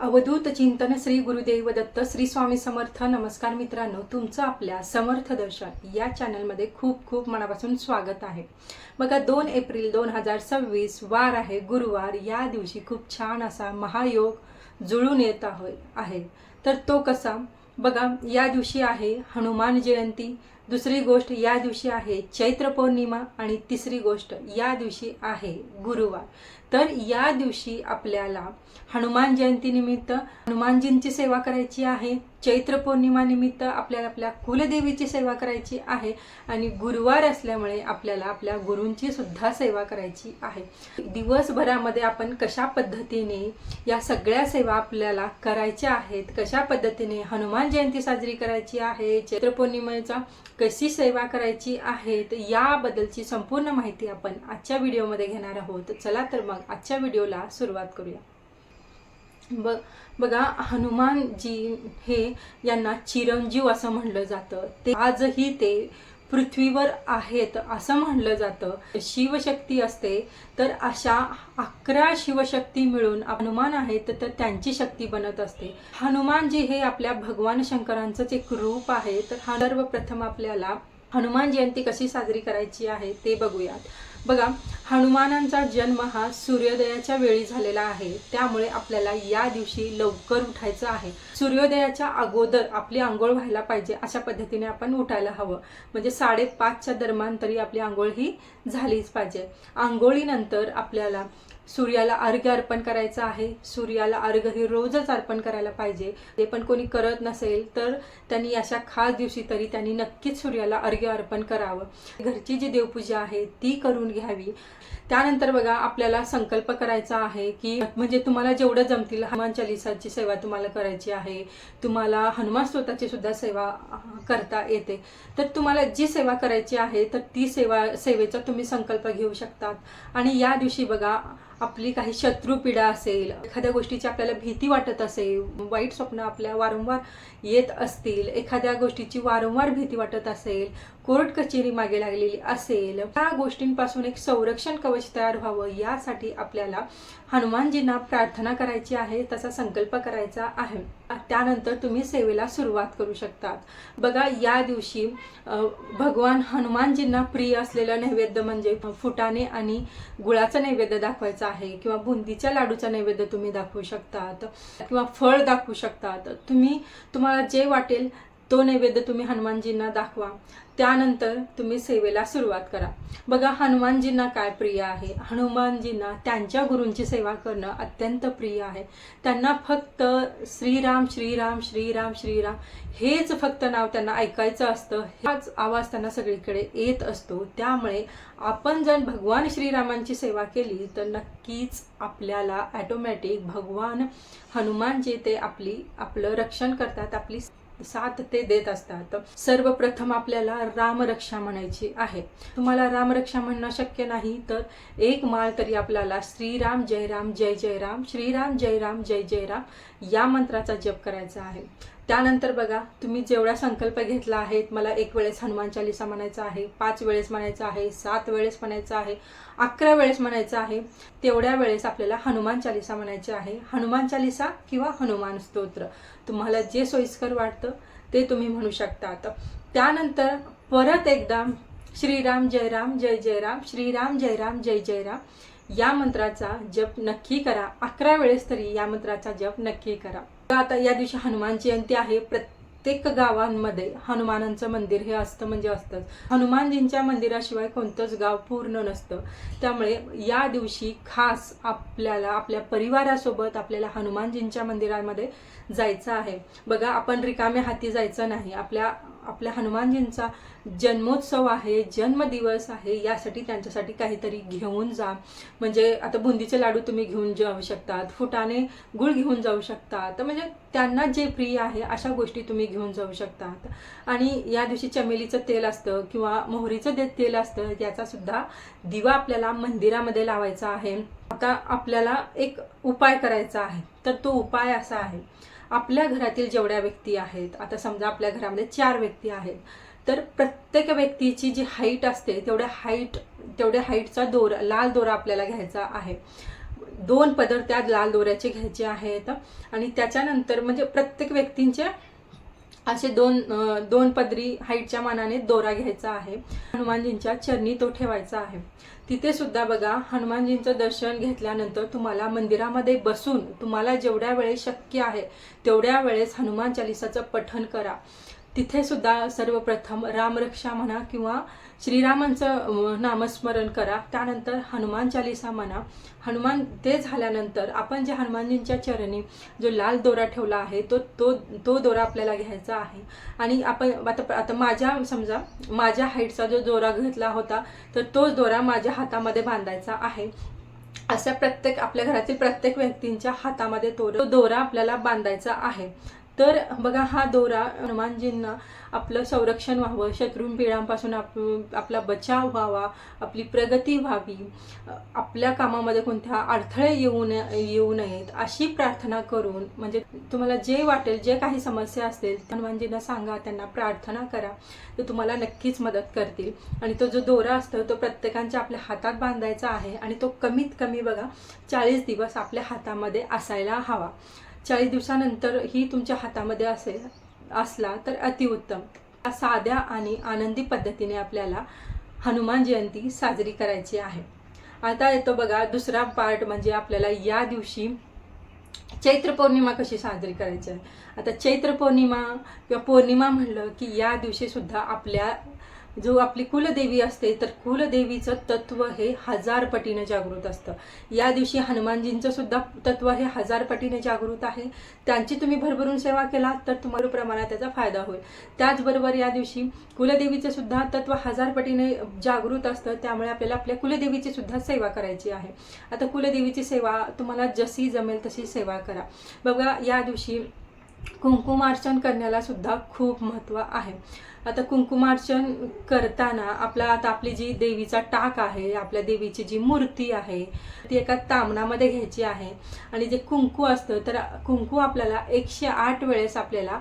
अवधूत चिंतन श्री गुरुदेव दत्त श्री स्वामी समर्थ. नमस्कार मित्रांनो, तुमचं आपल्या समर्थ दर्शन या चॅनलमध्ये खूप खूप मनापासून स्वागत आहे. बघा 2 एप्रिल 2026 वार आहे गुरुवार. या दिवशी खूप छान असा महायोग जुळून येत आहे. तर तो कसा बघा, या दिवशी आहे हनुमान जयंती. दुसरी गोष्ट या दिवशी आहे चैत्र पौर्णिमा आणि तिसरी गोष्ट या दिवशी आहे गुरुवार. तर या दिवशी आपल्याला हनुमान जयंती निमित्त हनुमानजींची सेवा करायची आहे. चैत्र पौर्णिमा निमित्त आपल्याला आपल्या कुलदेवीची सेवा करायची आहे आणि गुरुवार असल्यामुळे आपल्याला आपल्या गुरूंची सुद्धा सेवा करायची आहे. दिवसभरामध्ये आपण कशा पद्धतीने या सगळ्या सेवा आपल्याला करायच्या आहेत, कशा पद्धतीने हनुमान जयंती साजरी करायची आहे, चैत्र पौर्णिमेचा कशी सेवा करायची आहे, याबद्दलची संपूर्ण माहिती आपण आजच्या व्हिडिओमध्ये घेणार आहोत. चला तर मग आजच्या व्हिडिओला सुरुवात करूया. बघा, हनुमानजी हे यांना चिरंजीव असं म्हणलं जातं. ते आजही ते पृथ्वीवर आहेत असं म्हणलं जातं. शिवशक्ती असते तर अशा 11 शिवशक्ती मिळून हनुमान आहेत तर त्यांची शक्ती बनत असते. हनुमानजी हे आपल्या भगवान शंकरांचंच एक रूप आहे. तर सर्वप्रथम आपल्याला हनुमान जयंती कशी साजरी करायची आहे ते बघूयात. बघा, हनुमानांचा जन्म हा सूर्योदयाच्या वेळी झालेला आहे. त्यामुळे आपल्याला या दिवशी लवकर उठायचं आहे. सूर्योदयाच्या अगोदर आपली आंघोळ व्हायला पाहिजे. अशा पद्धतीने आपण उठायला हवं. म्हणजे 5:30च्या दरम्यान तरी आपली आंघोळ ही झालीच पाहिजे. आंघोळीनंतर आपल्याला सूर्याला अर्घ्य अर्पण करायचं आहे. सूर्याला अर्घ्य हे रोजच अर्पण करायला पाहिजे. ते पण कोणी करत नसेल तर त्यांनी अशा खास दिवशी तरी त्यांनी नक्कीच सूर्याला अर्घ्य अर्पण करावं. घरची जी देवपूजा आहे ती करून घ्यावी. त्यानंतर बघा, आपल्याला संकल्प करायचा आहे की म्हणजे तुम्हाला जेवढं जमतील हनुमान चालीसाची सेवा तुम्हाला करायची आहे. तुम्हाला हनुमान स्तोत्राची सुद्धा सेवा करता येते. तर तुम्हाला जी सेवा करायची आहे तर ती सेवेचा तुम्ही संकल्प घेऊ शकतात. आणि या दिवशी बघा, आपली काही शत्रुपीडा असेल, एखाद्या गोष्टीची आपल्याला भीती वाटत असेल, वाईट स्वप्न आपल्या वारंवार येत असतील, एखाद्या गोष्टीची वारंवार भीती वाटत असेल, कोर्ट कचेरी मागे लागलेली असेल, त्या गोष्टींपासून एक संरक्षण कवच तयार व्हावं यासाठी आपल्याला हनुमानजींना प्रार्थना करायची आहे, तसा संकल्प करायचा आहे. त्यानंतर तुम्ही सेवेला सुरुवात करू शकतात. बघा, या दिवशी भगवान हनुमानजींना प्रिय असलेलं नैवेद्य म्हणजे फुटाणे आणि गुळाचं नैवेद्य दाखवायचं आहे किंवा बुंदीच्या लाडूचा नैवेद्य तुम्ही दाखवू शकतात किंवा फळ दाखवू शकतात. तुम्हाला जे वाटेल तो नैवेद्य तुम्ही हनुमानजींना दाखवा. त्यानंतर तुम्ही सेवेला सुरुवात करा. बघा, हनुमानजींना काय प्रिय आहे? हनुमानजींना त्यांच्या गुरूंची सेवा करणं अत्यंत प्रिय आहे. त्यांना फक्त श्रीराम श्रीराम श्रीराम श्रीराम हेच फक्त नाव त्यांना ऐकायचं असतं. हाच आवाज त्यांना सगळीकडे येत असतो. त्यामुळे आपण जर भगवान श्रीरामांची सेवा केली तर नक्कीच आपल्याला ऑटोमॅटिक भगवान हनुमानजी ते आपलं रक्षण करतात, आपली साथ ते देत असतात. सर्वप्रथम आपल्याला रामरक्षा म्हणायची आहे. तुम्हाला रामरक्षा म्हणणं शक्य नाही तर एक माळ तरी आपल्याला श्रीराम जय राम जय जय राम, श्रीराम जय राम जय जय राम या मंत्राचा जप करायचा आहे. त्यानंतर बघा, तुम्ही जेवढा संकल्प घेतला आहे, मला 1 वेळेस हनुमान चालीसा म्हणायचा आहे, 5 वेळेस म्हणायचं आहे, 7 वेळेस म्हणायचं आहे, 11 वेळेस म्हणायचं आहे, तेवढ्या वेळेस आपल्याला हनुमान चालीसा म्हणायची आहे. हनुमान चालीसा किंवा हनुमान स्तोत्र तुम्हाला जे सोयीस्कर वाटतं ते तुम्ही म्हणू शकतात. त्यानंतर परत एकदा श्रीराम जय राम जय जय राम, श्रीराम जय राम जय जय राम या मंत्राचा जप नक्की करा. 11 वेळेस तरी या मंत्राचा जप नक्की करा. आता या दिवशी हनुमान जयंती आहे. प्रत्येक गावांमध्ये हनुमानांचं मंदिर हे असतं म्हणजे असतंच. हनुमानजींच्या मंदिराशिवाय कोणतंच गाव पूर्ण नसतं. त्यामुळे या दिवशी खास आपल्याला आपल्या परिवारासोबत आपल्याला हनुमानजींच्या मंदिरामध्ये जायचं आहे. बघा, आपण रिकाम्या हाती जायचं नाही. आपल्या हनुमानजींचा जन्मोत्सव आहे, जन्मदिवस आहे, यासाठी त्यांच्यासाठी काहीतरी घेऊन जा. म्हणजे आता बुंदीचे लाडू तुम्ही घेऊन जाऊ शकतात, फुटाणे गुळ घेऊन जाऊ शकतात. म्हणजे त्यांना जे प्रिय आहे अशा गोष्टी तुम्ही घेऊन जाऊ शकतात. आणि या दिवशी चमेलीचं तेल असतं किंवा मोहरीचं तेल असतं, याचा सुद्धा दिवा आपल्याला मंदिरामध्ये लावायचा आहे. आता आपल्याला एक उपाय करायचा आहे. तर तो उपाय असा आहे, आपल्या घरातील जेवढ्या व्यक्ती आहेत, आता समजा आपल्या घरामध्ये 4 व्यक्ती आहेत, तर प्रत्येक व्यक्तीची जी हाईट असते तेवढ्या हाईटचा लाल दोरा आपल्याला घ्यायचा आहे. 2 पदर त्या लाल दोऱ्याचे घ्यायचे आहेत आणि त्याच्यानंतर म्हणजे प्रत्येक व्यक्तींचे असे दोन पदरी हाईटच्या मानाने दोरा घ्यायचा आहे. हनुमानजींच्या चरणी तो ठेवायचा आहे. तिथे सुद्धा बघा हनुमानजींचं दर्शन घेतल्यानंतर तुम्हाला मंदिरामध्ये बसून तुम्हाला जेवढ्या वेळेस शक्य आहे तेवढ्या वेळेस हनुमान चालिसाचं पठण करा. तिथे सुद्धा सर्वप्रथम रामरक्षा म्हणा किंवा श्रीरामांचं नामस्मरण करा. त्यानंतर हनुमान चालिसा म्हणा. ते झाल्यानंतर आपण जे हनुमानजींच्या चरणी जो लाल दोरा ठेवला आहे तो दोरा आपल्याला घ्यायचा आहे. आणि आपण आता माझ्या हाईटचा जो दोरा घेतला होता तर तोच दोरा माझ्या हातामध्ये बांधायचा आहे. अशा आपल्या घरातील प्रत्येक व्यक्तींच्या हातामध्ये तो दोरा आपल्याला बांधायचा आहे. तर बघा हा दोरा हनुमानजींना आपलं संरक्षण व्हावं, शत्रूंपिडांपासून आपला बचाव व्हावा, आपली प्रगती व्हावी, आपल्या कामामध्ये कोणत्या अडथळे येऊ नयेत अशी प्रार्थना करून म्हणजे तुम्हाला जे वाटेल जे काही समस्या असतील हनुमानजींना सांगा, त्यांना प्रार्थना करा, तर तुम्हाला नक्कीच मदत करतील. आणि तो जो दोरा असतो तो प्रत्येकाच्या आपल्या हातात बांधायचा आहे आणि तो कमीत कमी बघा 40 दिवस आपल्या हातामध्ये असायला हवा. 40 दिवसानंतर ही तुमच्या हातामध्ये असला तर अतिउत्तम. साध्या आणि आनंदी पद्धतीने आपल्याला हनुमान जयंती साजरी करायची आहे. आता येतो बघा दुसरा पार्ट म्हणजे आपल्याला या दिवशी चैत्र पौर्णिमा कशी साजरी करायची आहे. आता चैत्र पौर्णिमा किंवा पौर्णिमा म्हणलं की या दिवशी सुद्धा आपली कुलदेवी असते तर कुलदेवीचं तत्व हे 1000 पटीने जागृत असतं. या दिवशी हनुमानजींचं सुद्धा तत्व हे 1000 पटीने जागृत आहे. त्यांची तुम्ही भरभरून सेवा केलात तर तुम्हाला प्रमाणात त्याचा फायदा होईल. त्याचबरोबर या दिवशी कुलदेवीचं सुद्धा तत्व 1000 पटीने जागृत असतं. त्यामुळे आपल्याला आपल्या कुलदेवीची सुद्धा सेवा करायची आहे. आता कुलदेवीची सेवा तुम्हाला जशी जमेल तशी सेवा करा. बघा या दिवशी कुंकुमार्चन करण्याला सुद्धा खूप महत्त्व आहे. आता कुंकुमार्चन करताना आपली जी देवीचा टाक आहे, आपल्या देवीची जी मूर्ती आहे ती एका तामणामध्ये घ्यायची आहे. आणि जे कुंकू असतं तर कुंकू आपल्याला 108 वेळेस आपल्याला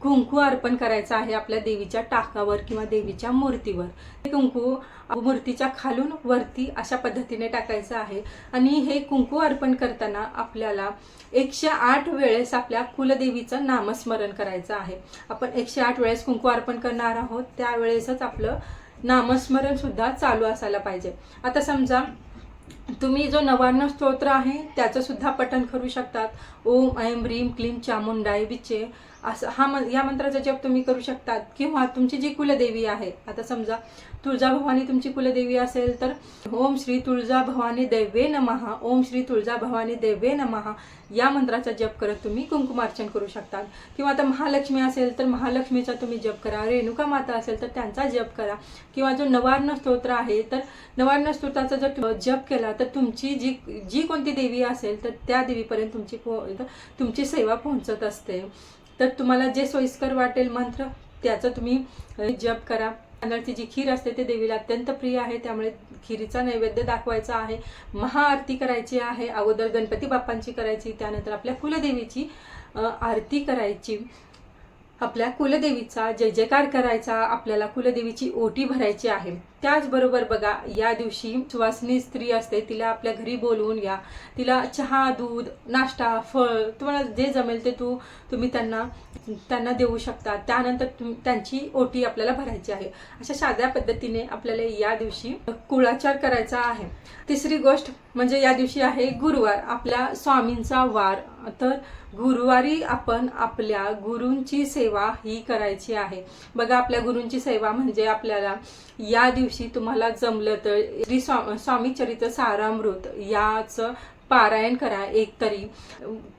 कुंकू अर्पण करायचं आहे आपल्या देवीच्या टाकावर किंवा देवीच्या मूर्तीवर. हे कुंकू मूर्तीच्या खालून वरती अशा पद्धतीने टाकायचं आहे. आणि हे कुंकू अर्पण करताना आपल्याला 108 वेळेस आपल्या कुलदेवीचं नामस्मरण करायचं आहे. आपण 108 वेळेस कुंकू अर्पण करणार आहोत त्यावेळेसच आपलं नामस्मरण सुद्धा चालू असायला पाहिजे. आता समजा तुम्ही जो नवार्ण स्तोत्र आहे त्याचं सुद्धा पठण करू शकतात. ओम ऐं ह्रीं क्लीं चामुंडाय विचे असं या मंत्राचा जप तुम्ही करू शकतात. किंवा तुमची जी कुलदेवी आहे, आता समजा तुळजाभवानी तुमची कुलदेवी असेल तर ओम श्री तुळजाभवानी दैवे नमः, ओम श्री तुळजाभवानी दैवे नमः या मंत्राचा जप करत तुम्ही कुंकुमार्चन करू शकतात. किंवा आता महालक्ष्मी असेल तर महालक्ष्मीचा तुम्ही जप करा. रेणुका माता असेल तर त्यांचा जप करा. किंवा जो नवार्ण स्तोत्र आहे तर नवार्ण स्तोत्राचा जर जप केला तर तुमची जी कोणती देवी असेल तर त्या देवीपर्यंत तुमची सेवा पोहोचत असते. तर तुम्हाला जे सोयीस्कर वाटेल मंत्र त्याचं तुम्ही जप करा. तांदळाची जी खीर असते ते देवीला अत्यंत प्रिय आहे त्यामुळे खीरीचा नैवेद्य दाखवायचा आहे. महाआरती करायची आहे. अगोदर गणपती बाप्पांची करायची, त्यानंतर आपल्या कुलदेवीची आरती करायची. आपल्या कुलदेवीचा जय जयकार करायचा. आपल्याला कुलदेवीची ओटी भरायची आहे. त्याचबरोबर बघा या दिवशी सुवासिनी स्त्री असते तिला आपल्या घरी बोलवून या. तिला चहा, दूध, नाश्ता, फळ तुम्हाला जे जमेल ते तुम्ही त्यांना देऊ शकता. त्यानंतर त्यांची ओटी आपल्याला भरायची आहे. अशा साध्या पद्धतीने आपल्याला या दिवशी कुळाचार करायचा आहे. तिसरी गोष्ट म्हणजे या दिवशी आहे गुरुवार, आपल्या स्वामींचा वार. तर गुरुवारी आपण आपल्या गुरूंची सेवा ही करायची आहे. बघा आपल्या गुरूंची सेवा म्हणजे आपल्याला या दिवशी तुम्हाला जमलं तर श्री स्वामी चरित्र सारामृत याचं पारायण करा एक तरी.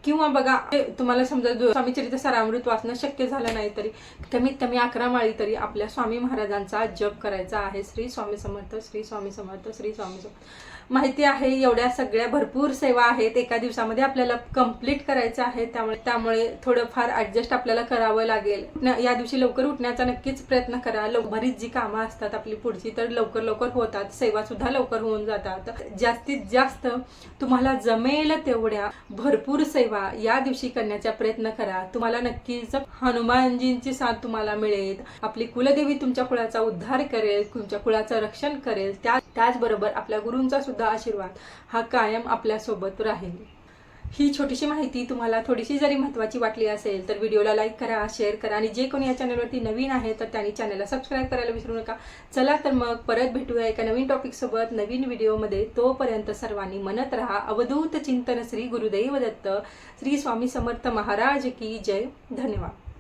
किंवा बघा तुम्हाला समजा स्वामी चरित्र सारामृत वाचणं शक्य झालं नाही तरी कमीत कमी 11 माळी तरी आपल्या स्वामी महाराजांचा जप करायचा आहे. श्री स्वामी समर्थ, श्री स्वामी समर्थ, श्री स्वामी समर्थ. माहिती आहे एवढ्या सगळ्या भरपूर सेवा आहेत एका दिवसामध्ये आपल्याला कंप्लीट करायचं आहे. त्यामुळे थोडंफार ऍडजस्ट आपल्याला करावं लागेल. या दिवशी लवकर उठण्याचा नक्कीच प्रयत्न करा. बरीच जी कामं असतात आपली पुढची तर लवकर होतात. सेवा सुद्धा लवकर होऊन जातात. जास्तीत जास्त तुम्हाला जमेल तेवढ्या भरपूर सेवा या दिवशी करण्याचा प्रयत्न करा. तुम्हाला नक्कीच हनुमानजींची साथ तुम्हाला मिळेल. आपली कुलदेवी तुमच्या कुळाचा उद्धार करेल, तुमच्या कुळाचं रक्षण करेल. त्याचबरोबर आपल्या गुरूंचा सुद्धा आशीर्वाद हा कायम आपल्यासोबत राहील. ही छोटीशी माहिती तुम्हाला थोडीशी जरी महत्त्वाची वाटली असेल तर व्हिडिओला लाईक करा, शेअर करा आणि जे कोणी या चॅनलवरती नवीन आहे तर त्यांनी चॅनलला सबस्क्राईब करायला विसरू नका. चला तर मग परत भेटूया एका नवीन टॉपिकसोबत नवीन व्हिडिओमध्ये. तोपर्यंत सर्वांनी म्हणत राहा अवधूत चिंतन. श्री गुरुदेव दत्त. श्री स्वामी समर्थ महाराज की जय. धन्यवाद.